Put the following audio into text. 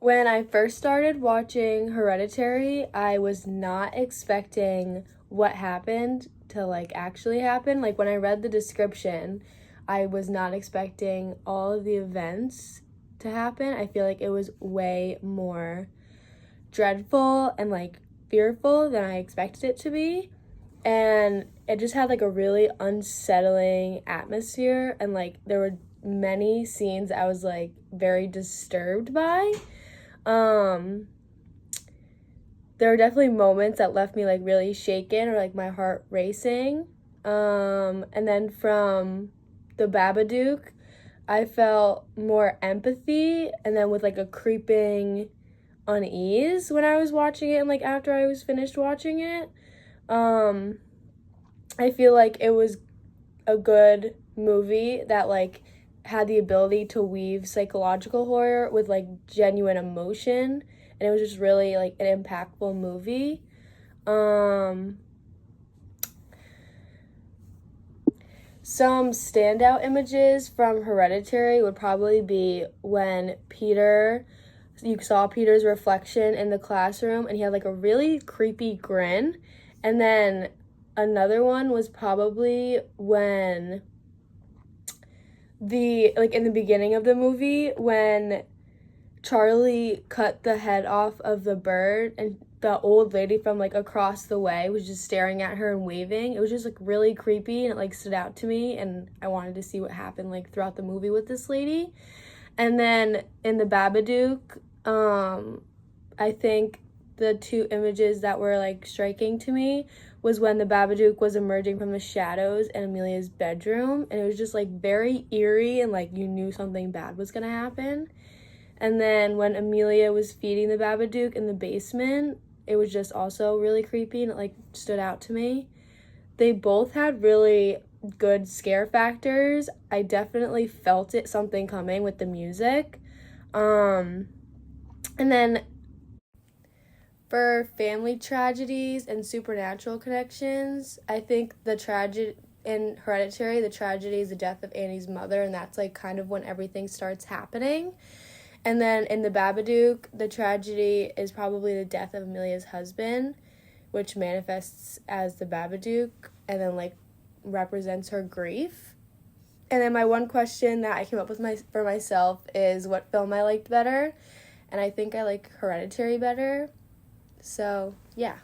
When I first started watching Hereditary, I was not expecting what happened to like actually happen. Like when I read the description, I was not expecting all of the events to happen. I feel like it was way more dreadful and like fearful than I expected it to be. And it just had like a really unsettling atmosphere, and like there were many scenes I was like very disturbed by. um there were definitely moments that left me like really shaken or like my heart racing. And then from the Babadook, I felt more empathy, and then with like a creeping unease when I was watching it and like after I was finished watching it. um I feel like it was a good movie that like had the ability to weave psychological horror with like genuine emotion, and it was just really like an impactful movie. um some standout images from Hereditary would probably be when you saw Peter's reflection in the classroom and he had like a really creepy grin. And then another one was probably when in the beginning of the movie when Charlie cut the head off of the bird and the old lady from like across the way was just staring at her and waving. It was just like really creepy, and it like stood out to me, and I wanted to see what happened like throughout the movie with this lady. And then in the Babadook, I think the two images that were like striking to me was when the Babadook was emerging from the shadows in Amelia's bedroom, and it was just like very eerie and like you knew something bad was gonna happen. And then when Amelia was feeding the Babadook in the basement, it was just also really creepy, and it like stood out to me. They both had really good scare factors. I definitely felt something coming with the music. And then for family tragedies and supernatural connections, I think the tragedy in Hereditary, the tragedy is the death of Annie's mother, and that's like kind of when everything starts happening. And then in the Babadook, the tragedy is probably the death of Amelia's husband, which manifests as the Babadook and then like represents her grief. And then my one question that I came up with for myself is what film I liked better, and I think I like Hereditary better. So, yeah.